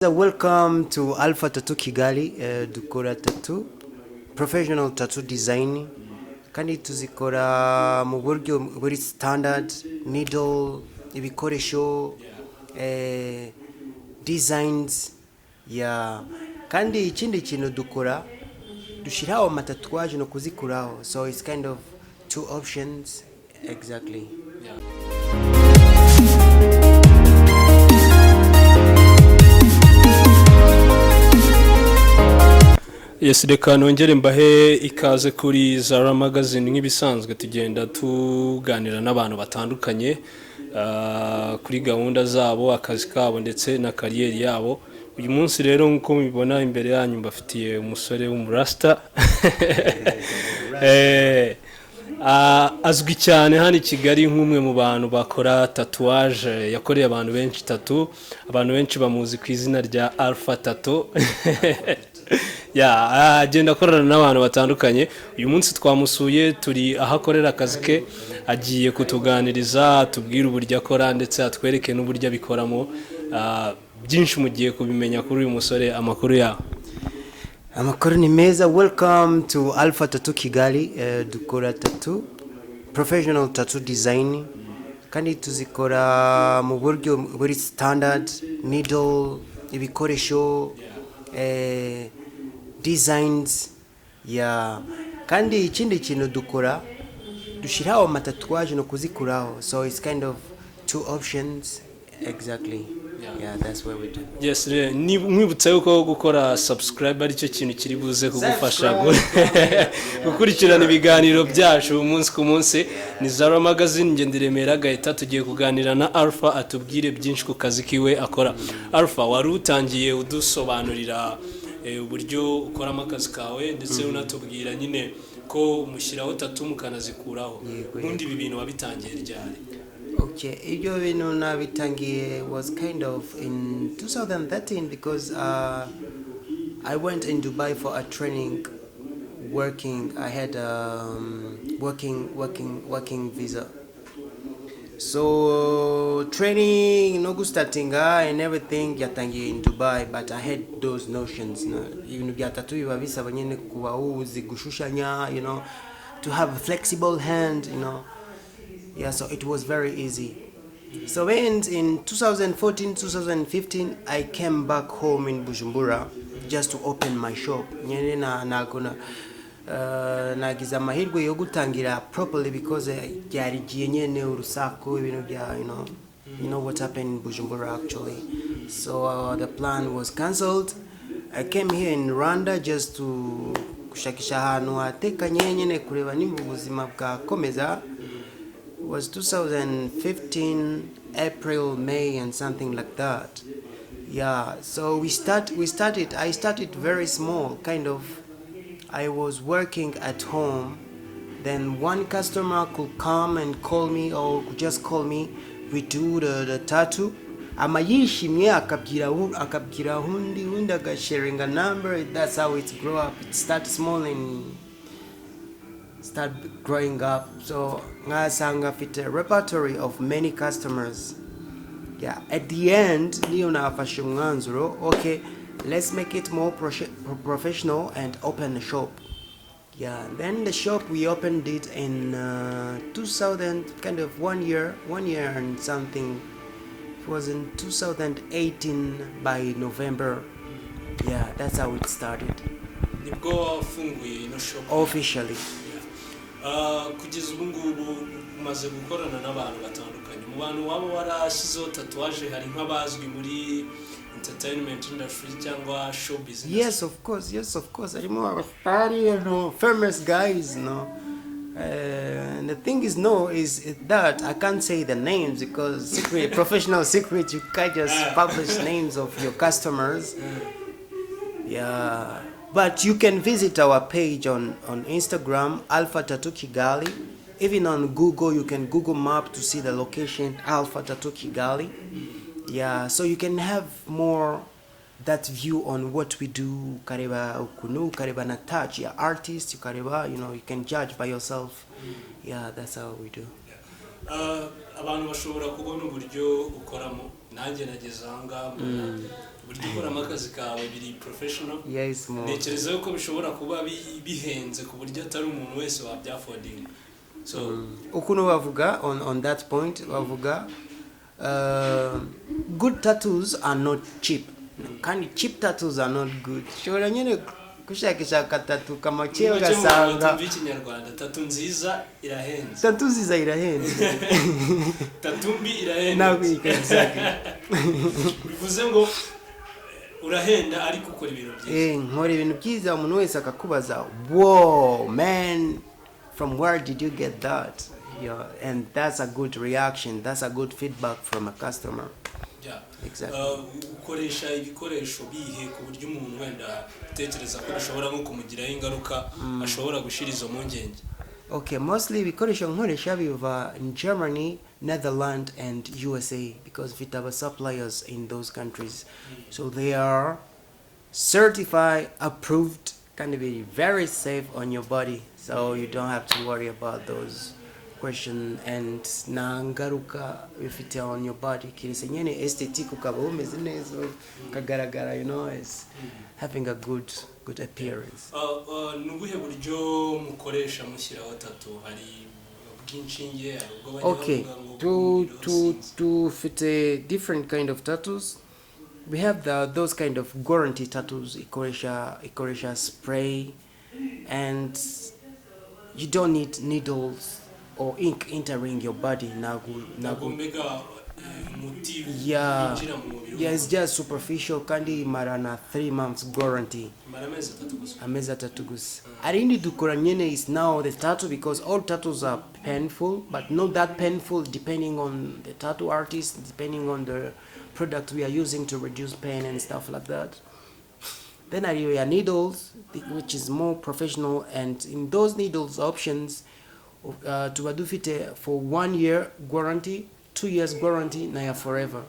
Welcome to Alpha Tattoo Kigali. Dukora tattoo, professional tattoo design. Kandi tuzikora mu buryo buri standard, needle, ibikoresho, designs, yeah. Kandi ikindi kintu dukora dushiraho amatatuwaje no kuzikuraho. So it's kind of two options exactly. Yeah. Yes, reka nongere mbahe ikaze kuri Zara Magazine nk'ibisanzwe tugenda tuganira n'abantu batandukanye kuri gahunda zabo, akazi kabo ndetse na kariyeri yabo. Uyu munsi rero nkuko mubibona imbere yanyu mbafitiye umusore w'umurasta azwi cyane hano i Kigali nk'umwe mu bantu bakora tatouage, yakoreye abantu benshi tattoo, abantu benshi bamuzi ku izina rya Alpha Tattoo. Agenda akorana n'abantu batandukanye. Uyu munsi twamusuye, turi ahakorera akazi ke, agiye kutuganiriza, tubwire uburyo akora ndetse atwereke n'uburyo abikoramo. Byinshi mugiye kubimenya kuri uyu musore. Amakuru yawe? Amakuru ni meza. Welcome to Alpha Tattoo Kigali. Dukora tattoo, professional tattoo design. Kandi tuzikora mu buryo buri standard, needle, ibikoresho, designs, yeah. Kandi ikindi kintu dukora dushiraho amatatuwaje no kuzikuraho. So it's kind of two options exactly. Yeah, that's what we do. Yes, mwibutsa yuko gukora subscribe ari cyo kintu kiri buze kugufasha gukurikirana ibiganiro byacu umunsi ku munsi. Ni Zara Magazine, nge ndiremera Gaeta, tugiye kuganira na Alpha atubwire byinshi ku kazi kiwe akora. Alpha, wari utangiye udusobanurira uburyo ukora akazi kawe ndetse unatubwira nyine ko umushyiraho tattoo mukanazikuraho. Ubundi ibi bintu wabitangiye ryari? Okay, ibyo bintu nabitangiye was kind of in 2013 because I went in Dubai for a training, working. I had working visa. So training, no startinga and everything yatangiye in Dubai, but I had those notions. Ibintu bya tattoo biba bisaba nyine kuba uzi gushushanya, to have a flexible hand, Yeah, so it was very easy. So when in 2014, 2015, I came back home in Bujumbura just to open my shop. Nagize amahirwe yo gutangira properly because byari giye nyene urusaku ibintu bya you know what happened in Bujumbura actually. So the plan was cancelled. I came here in Rwanda just to kushakisha ahantu hatekanye nyene kureba nimba ubuzima bwakomeza. It was 2015 April, May and something like that. Yeah, so I started very small, kind of. I was working at home, then one customer could come and call me or could just call me. We do the tattoo. Amayishimye akabwira hundi agasharing a number. That's how it grew up. It started small and start growing up. So ngasanga fit a repertory of many customers. Yeah, at the end niyo nafashe umwanzuro, okay, let's make it more professional and open a shop. Yeah, then the shop we opened it in 2000, kind of 1 year and something. It was in 2018 by November. Yeah, that's how it started. Nibwo funguye ino shop officially. Kugeza ubu ngubu umaze gukorana n'abantu batandukanye. Mu bantu waba warashyizeho tatouage hari nk'abazwi muri entertainment industry cyangwa show business? Yes, of course. I'm more famous guys, and the thing is that I can't say the names because professional secret, you can't just publish names of your customers. Yeah, but you can visit our page on Instagram, Alpha Tattoo Kigali. Even on Google, you can Google map to see the location, Alpha Tattoo Kigali. Yeah, so you can have more that view on what we do. Kareba ukunu, kareba na touch, yeah, artist, you kareba, you can judge by yourself. Yeah, that's how we do. Abantu bashobora kubona uburyo ukoramo. Nanjye nagezanga buryo ukoramo akazi kawe biri professional. Yes, more. Ntekereza yuko bishobora kuba bihenze ku buryo atari umuntu wese wabyafoding. So ukuntu bavuga on that point bavuga good tattoos are not cheap. Kandi cheap tattoos are not good. Shobora nyene kushakisha tattoo kama cheo gasanga Kinyarwanda tattoo nziza irahenze. Tattoo nziza irahenze. Tattoo mbi irahenze. Nawe exactly. Bivuze ngo urahenda ariko ukora ibintu byiza. Nkora ibintu byiza umuntu wese akakubaza, "Wow, man, from where did you get that?" Yeah, and that's a good reaction. That's a good feedback from a customer. Yeah. Exactly. Ukoresha ibikoresho bihe ku buryo umuntu wenda utekereza ko bishobora nko kumugiraho ingaruka ashobora gushira izo mpungenge. Okay, mostly ibikoresho nkoresha biva in Germany, Netherlands and USA because we have suppliers in those countries. So they are certified, approved, can be very safe on your body. So you don't have to worry about those question and na ngaruka bifite on your body. Kirese nyene aesthetic ukaba umeze neza kagaragara, you know, is having a good appearance. Nubuhe buryo mukoresha mushyiraho tattoo? Hari bw'inshinge ubwo Okay, to fit a different kind of tattoos, we have those kind of guarantee tattoos, ikoresha spray, and you don't need needles or ink entering your body. Yeah, it's just superficial. Kandi marana 3 months guarantee. Ameza tattoo gusa. Arindi dukora nyene is now the tattoo because all tattoos are painful, but not that painful depending on the tattoo artist, depending on the product we are using to reduce pain and stuff like that. Then I use needles, which is more professional, and in those needles options, to badufite for 1 year guarantee, 2 years guarantee, na forever.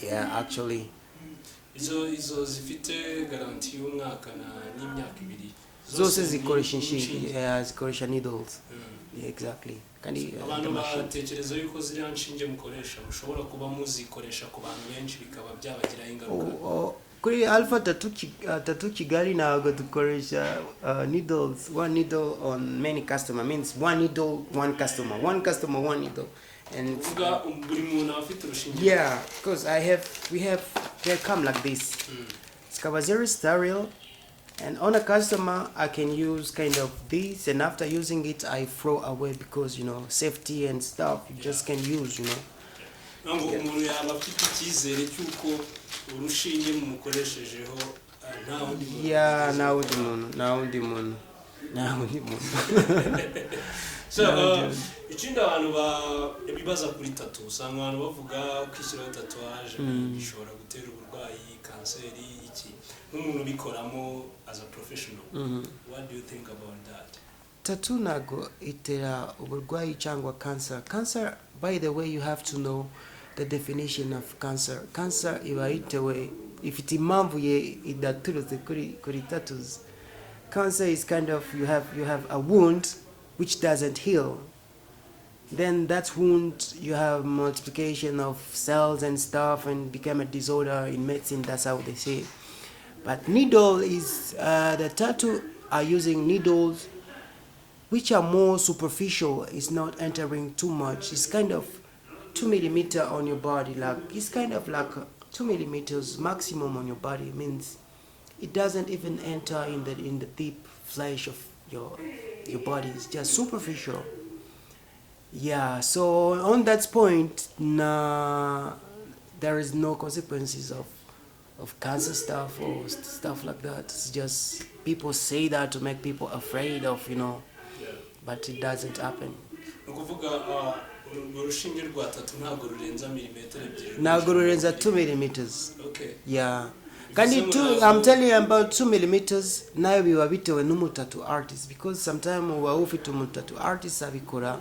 Yeah, actually. Izo zifite guarantee y'umwaka n'imyaka 2. Zose zikoresha needles. Yeah, exactly. Kandi abantu batekereza yuko ziri anshinge mukoresha mushobora kuba muzikoresha ku bantu benshi bikaba byabagira ingaruka. Kuri Alpha Tattoo Kigali ntabwo dukoresha needles, one needle on many customer, means one needle, one customer, one needle. And yeah, because they come like this. It's very sterile, and on a customer I can use kind of this, and after using it I throw away because, you know, safety and stuff you just can use, you know. Umuntu yaba afite icyizere cyuko urushinge mumukoreshejeho nta wundi muntu. So ikindi abantu bibaza kuri tattoo, usanga abantu bavuga kwishyiraho tatouage bishobora gutera uburwayi, kanseri, iki nk'umuntu ubikoramo as a professional. What do you think about that? Tattoo nago itera uburwayi cyangwa cancer. By the way, you have to know the definition of cancer. Cancer iba itewe ifite impamvu ye idaturutse kuri tattoos. Cancer is kind of you have a wound which doesn't heal. Then that wound, you have multiplication of cells and stuff and become a disorder in medicine. That's how they say it. But needle is the tattoo are using needles which are more superficial. It's not entering too much. It's kind of 2 millimeter on your body. Like it's kind of like 2 millimeters maximum on your body. It means it doesn't even enter in the deep flesh of your body. It's just superficial. Yeah, so on that point, there is no consequences of cancer stuff or stuff like that. It's just people say that to make people afraid of, you know, but it doesn't happen. Ntabwo rurenza 2 millimeters. Okay. Yeah. I'm telling you about 2 millimeters. Nayo biba bitewe n'umutattoo artist, because sometimes uba ufite umutattoo artist abikora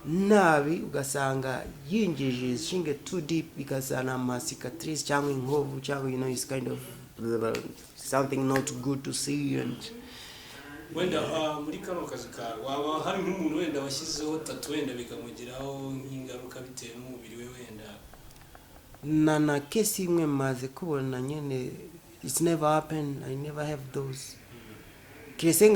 nabi ugasanga yinjije inshinge too deep bikazana ama cicatrice cyangwa inkovu cyangwa, you know, it's kind of something not good to see. And wenda muri kano kazi ka waba hari nk'umuntu wenda washyizeho tattoo wenda bikamugiraho nk'ingaruka bitewe n'umubiri we wenda na kesi imwe maze kubona nyene, it's never happened. I never have those. Kirese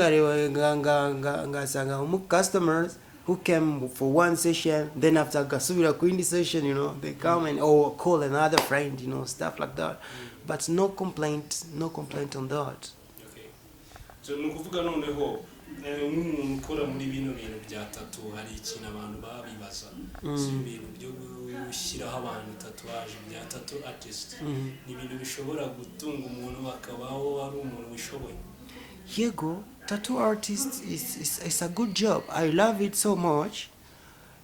ngasanga customers who came for one session, then after gasubira kuindi session, you know, they come and or call another friend, you know, stuff like that. But no complaint on that. Okay. So nukuvuga noneho nk'umuntu ukora muri bino bintu bya tattoo hari ikintu abantu babibaza si ibintu byo gushyiraho abantu tatouage bya tattoo artist ni ibintu bishobora gutunga umuntu bakabaho ari umuntu wishoboye. Yego, tattoo artist is a good job. I love it so much.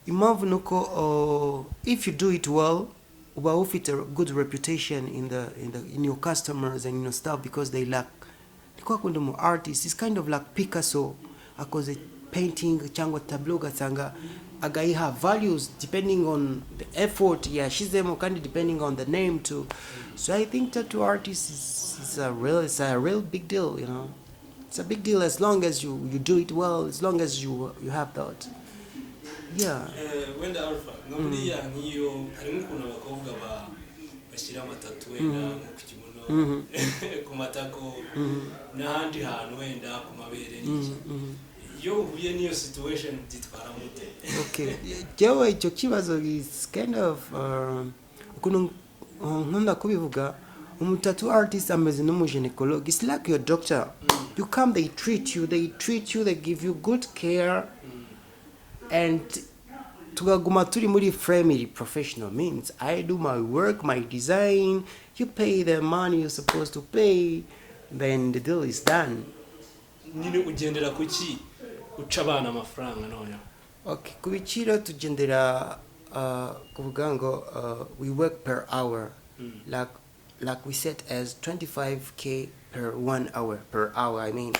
Impamvu nuko if you do it well, uba ufite a good reputation in your customers and in your staff because they like. Niko kundi mu artist is kind of like Picasso, akoze painting cyangwa tableau gasanga agayiha values depending on the effort yashizemo kandi depending on the name too. So I think tattoo artist is a real big deal, you know. It's a big deal as long as you do it well, as long as you have that. Yeah. Wenda Alpha ngomuriya nkiyo harimo ukuntu abakobwa bashyira amatatu wenda ku kibuno ku matako n'ahandi hantu wenda ku mabere n'iki yo uhuye n'iyo situation byitwara mute? Okay, jewe icyo kibazo is kind of ukuntu nkunda kubivuga tattoo artist ameze n'umugynecologist. It's like your doctor. You come, they treat you, they give you good care, and tugaguma turi muri family professional means I do my work, my design, you pay the money you're supposed to pay, then the deal is done. Nini ugendera kuki uca abana amafaranga none? Okay, kubiciro tugendera kuvuga ngo we work per hour. Like we set as 25k per 1 hour per hour. I mean,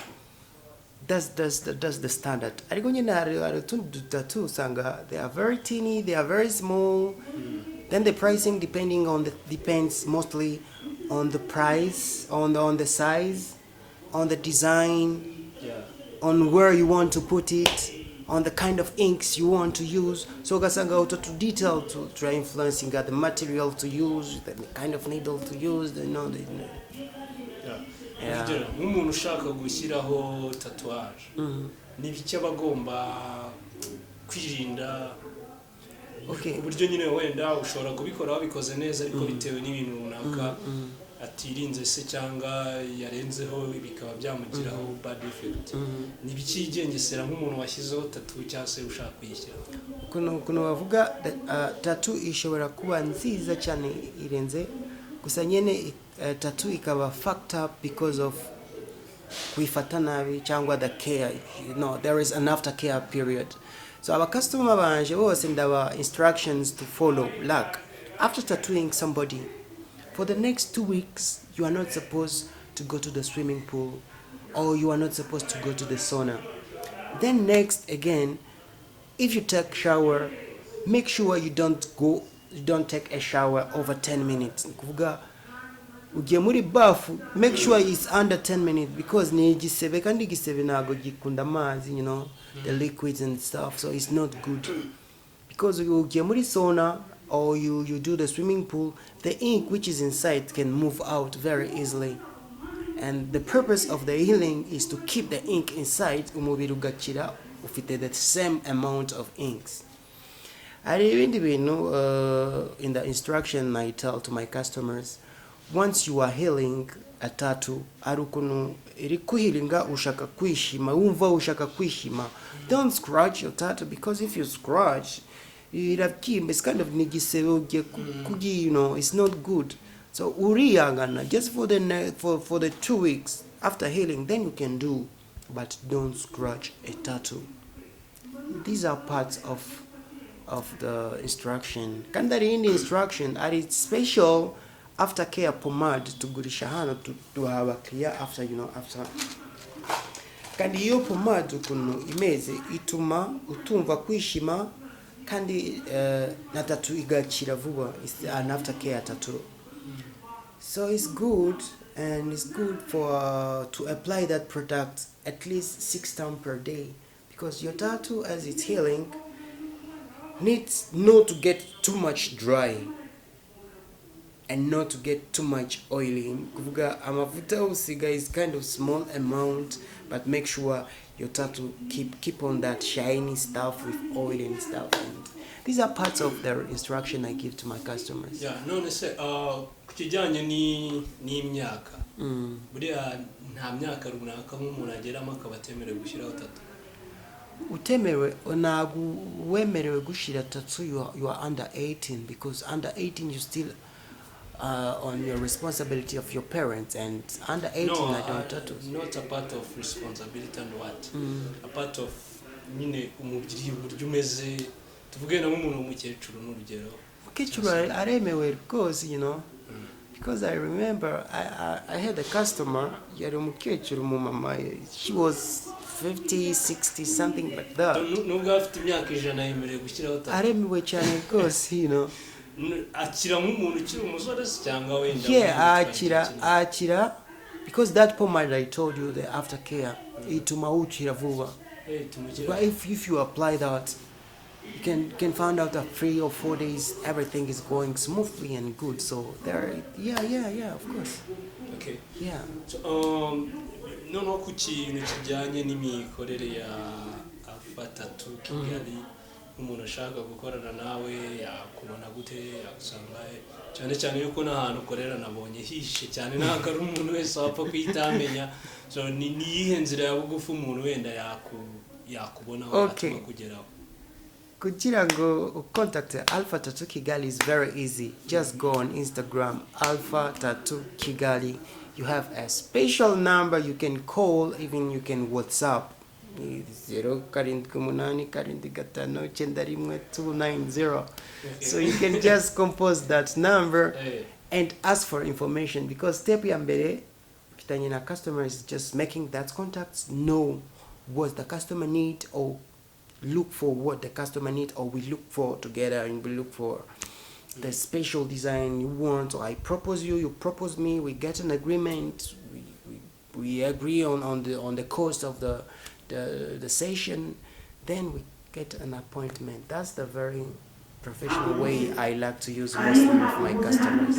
that's the standard. Ariko nyine hari utundi tattoo sanga they are very teeny, they are very small. Then the pricing depends mostly on the price, on the size, on the design, on where you want to put it, on the kind of inks you want to use. So gasanga auto to detail to try influencing the material to use, the kind of needle to use, nk'umuntu ushaka gushyiraho tatouage n'ibiki abagomba kwirinda uburyo nyine wenda ushobora kubikora wabikoze neza ariko bitewe n'ibintu runaka atirinze se cyangwa yarenzeho bikaba byamugiraho bad effect n'ibiki yigengesera nk'umuntu washyizeho tattoo cyangwa se ushaka kuyishyiraho kuno bavuga tattoo ishobora kuba nziza cyane irenze gusa nyene tattoo ikaba fucked up because of kuifata nabi cyangwa the care. You know, there is an aftercare period. So our customer banje bose ndaba instructions to follow. Like after tattooing somebody, for the next 2 weeks you are not supposed to go to the swimming pool or you are not supposed to go to the sauna. Then next again, if you take shower, make sure you don't take a shower over 10 minutes. Ugiye muri bafu, make sure it's under 10 minutes because ni igisebe kandi igisebe nago gikunda amazi, you know, the liquids and stuff, so it's not good. Because ugiye muri sauna or you do the swimming pool, the ink which is inside can move out very easily. And the purpose of the healing is to keep the ink inside, umubiri ugakira ufite the same amount of inks. Hari ibindi bintu in the instruction I tell to my customers. Once you are healing a tattoo, arukunu iri kuhilinga ushaka kwishima, umva ushaka kwishima. Don't scratch your tattoo because if you scratch, it's kind of nigisebe kugi, you know, it's not good. So uriyangana just for the 2 weeks after healing, then you can do, but don't scratch a tattoo. These are parts of the instruction. Kandari in the instruction, and it's special aftercare pomade tugurisha hano to have a clear after, you know, after. Kandi iyo pomade ukuntu imeze ituma utumva kwishima kandi na tattoo igakira vuba. It's an aftercare tattoo. So it's good, and it's good for to apply that product at least 6 times per day because your tattoo as it's healing needs not to get too much dry. and not to get too much oiling. Kuvuga amavuta usiga is kind of small amount, but make sure your tattoo keep on that shiny stuff with oil and stuff. And these are parts of the instruction I give to my customers. Yeah, none se ku kijyanye n'imyaka buriya nta myaka runaka nk'umuntu ageramo akaba atemerewe gushyiraho tattoo. Utemerewe ntabwo wemerewe gushira tattoo. You are under 18, because under 18 you still on your responsibility of your parents, and under 18 no, I don't tattoos. Not a part of responsibility and what a part of nyine umubiri uburyo umeze tuvuge na nk'umuntu w'umukecuru n'urugero. Umukecuru aremewe rwose, you know, because I remember I had a customer yari umukecuru mu mama, she was 50, 60 something like that. Nubwo afite imyaka 100 yemerewe gushyiraho tattoo. Aremewe cyane rwose, you know. Akira nk'umuntu ukiri umusore cyangwa wenda. Yeah, akira because that pomade I told you, the aftercare, ituma ukira vuba. But if you apply that, you can find out that 3 or 4 days everything is going smoothly and good. So there, yeah, of course. Okay. Yeah. So, noneho ku kintu kijyanye n'imikorere ya Alpha Tattoo Kigali, umuntu ashaka gukorana nawe yakubona gute, yagusanga cyane cyane yuko n'ahantu ukorera nabonye hishe cyane, ntabwo ari umuntu wese wapfa kuyitamenya. So ni iyihe nzira ya bugufi umuntu wenda yakubonaho atuma kugeraho? Kugira ngo contact Alpha Tattoo Kigali is very easy. Just go on Instagram, Alpha Tattoo Kigali. You have a special number you can call, even you can WhatsApp. 078859290. So you can just compose that number and ask for information, because step ya mbere kitanye na customer is just making that contacts, know what the customer need, or look for what the customer need, or we look for together, and we look for the special design you want. Or I propose you propose me, we get an agreement, we agree on the cost of the session, then we get an appointment. That's the very professional way I like to use mostly with my customers.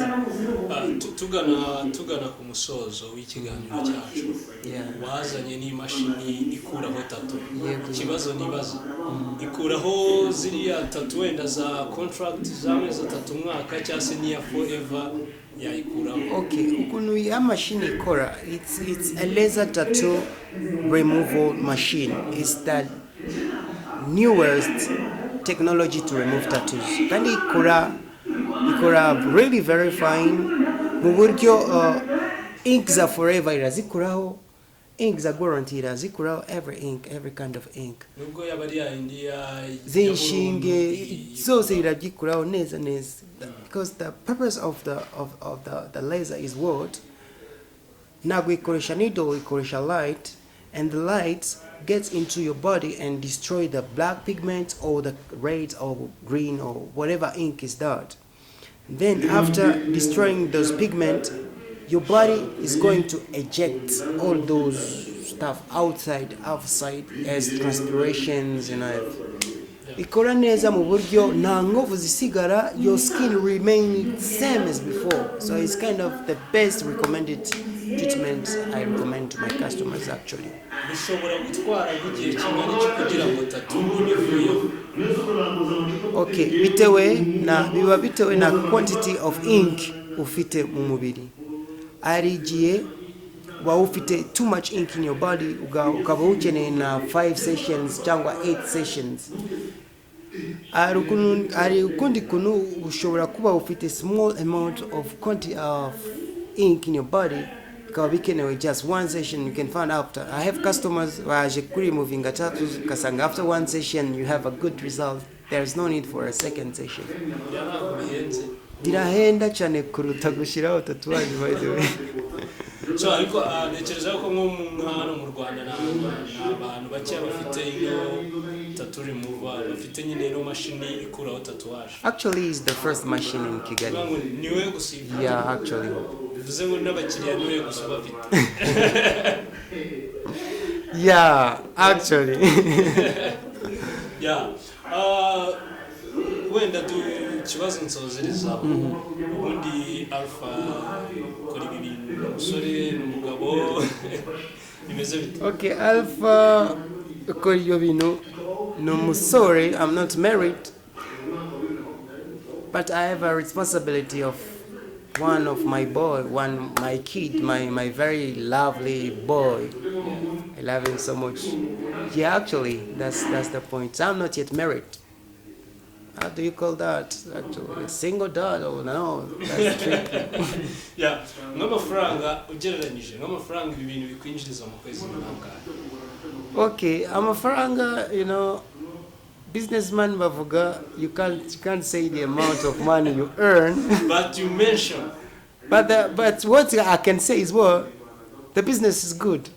Tugana ku musozo w'ikiganiro cyacu, wazanye n'imashini ikuraho tattoo. Ikibazo nibaza, ikuraho ziriya tattoo wenda za contract zamwe za tattoo mwaka cyangwa se niya forever yayikuraho? Okay, ukuntu ya machine ikora, it's a laser tattoo removal machine. It's the newest technology to remove tattoos. Kandi ikora really very fine. Mu buryo ink za forever irazikuraho, ink za guarantee irazikuraho, every kind of ink. Nubwo yabari ya India zinshinge zose iragikuraho neza. Because the purpose of the laser is what? Ntabwo ikoresha needle, ikoresha light, and the light gets into your body and destroy the black pigment or the red or green or whatever ink is that. Then after destroying those pigment, your body is going to eject all those stuff outside as transpirations and ikora neza mu buryo nta nkovu zisigara, your skin remain same as before. So it's kind of the best recommended treatment I recommend to my customers actually. Bishobora gutwara igihe kingana iki kugira ngo tattoo ivuyeho? Okay, biba bitewe na quantity of ink ufite mu mubiri. Ari igihe wa ufite too much ink in your body, ukaba ukeneye na 5 sessions cyangwa 8 sessions. Ari ukundi kunu ushobora kuba ufite small amount of quantity of ink in your body, ukaba bikenewe just 1 session. You can find after. I have customers waje kuri removing tattoos, kasanga after 1 session you have a good result. There is no need for a second session. Dirahenda cyane kuruta gushiraho tatuwaje, by the way. So ariko nekereza ko nko hano mu Rwanda n'abantu bake bafite ino tattoo remover, bafite nyine no machine ikuraho tatuwaje. Actually is the first machine in Kigali. Niwe gusiba? Yeah, actually. Bivuze ngo n'abakiriya niwe gusiba bafite. Yeah, actually. Yeah. Wenda ikibazo nsozereza ubundi Alpha kuri ibi bintu umusore n'umugabo bimeze bite? Okay, Alpha, ukora ibyo bintu ni umusore. I'm not married, but I have a responsibility of one of my my kid, my very lovely boy. I love him so much. Yeah, actually, that's the point. I'm not yet married. How do you call that? Actually, a single dad or no? That's tricky. Yeah, nk'amafaranga ugereranyije nk'amafaranga ibi bintu bikwinjiriza mu kwezi n'angahe? Okay, amafaranga, businessman bavuga, you can't say the amount of money you earn. But you mentioned. But what I can say is, well, the business is good.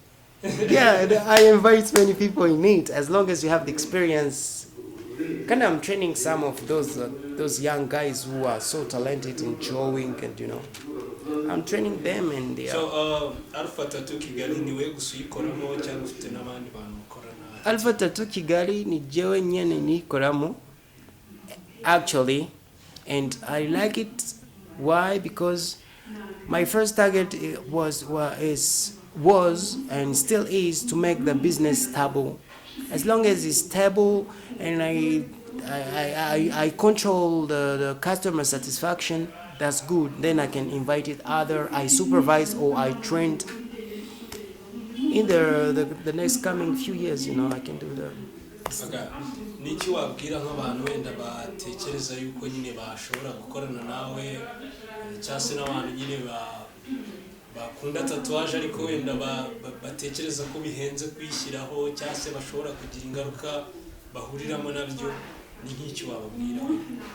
Yeah, I invite many people in it as long as you have the experience. Kind of, I'm training some of those young guys who are so talented in drawing, and I'm training them, and they are. So Alpha Tattoo Kigali niwe gusa uyikoramo cyangwa ufite n'abandi bantu mukorana? Alpha Tattoo Kigali ni jewe nyene nikoramo actually, and I like it. Why? Because my first target was and still is to make the business stable. As long as it's stable and I control the customer satisfaction, that's good. Then I can invite it other. I supervise or I train in the next coming few years. I can do that. Okay. Niki wabwira nk'abantu wenda batekereza yuko nyine bashobora gukorana nawe cyangwa se n'abantu nyine bakunda tatuwaje ariko wenda batekereza ko bihenze kwishyiraho cyangwa se bashobora kugira ingaruka bahuriramo nabyo, ni nk'iki wababwira?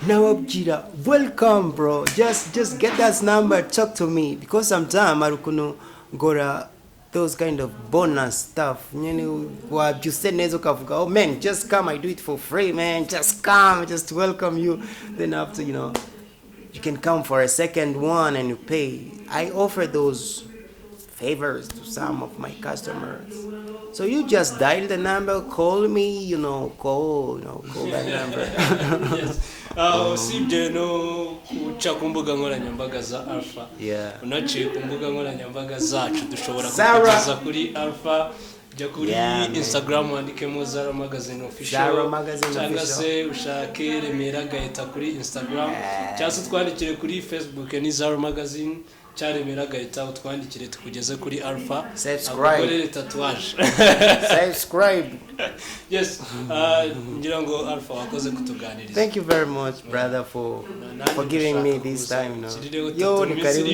Nawabwira, welcome bro, just get that number, talk to me, because sometimes arukuno ngora those kind of bonus stuff. What you said nezo kavuga, oh man, just come, I do it for free, man, just come, just welcome you. Then after, you can come for a second one and you pay. I offer those favors to some of my customers. So you just dial the number, call me, call that number. Yes. Usibye no kuca ku mbuga nkoranyambaga za Alpha, unaciye ku mbuga nkoranyambaga zacu dushobora kugeza kuri Alpha, jya kuri Instagram wandikemo Zara Magazine Official, cyangwa se ushake Remera Gaeta kuri Instagram, cyangwa se twandikire kuri Facebook ni Zara Magazine Remera Gaeta, utwandikire tukugeze kuri Alpha. Subscribe. Tatuage. Subscribe. Yes. Ngira ngo Alpha wakoze kutuganiriza. Thank you very much, brother, for giving me this time. Yo, ni karibu.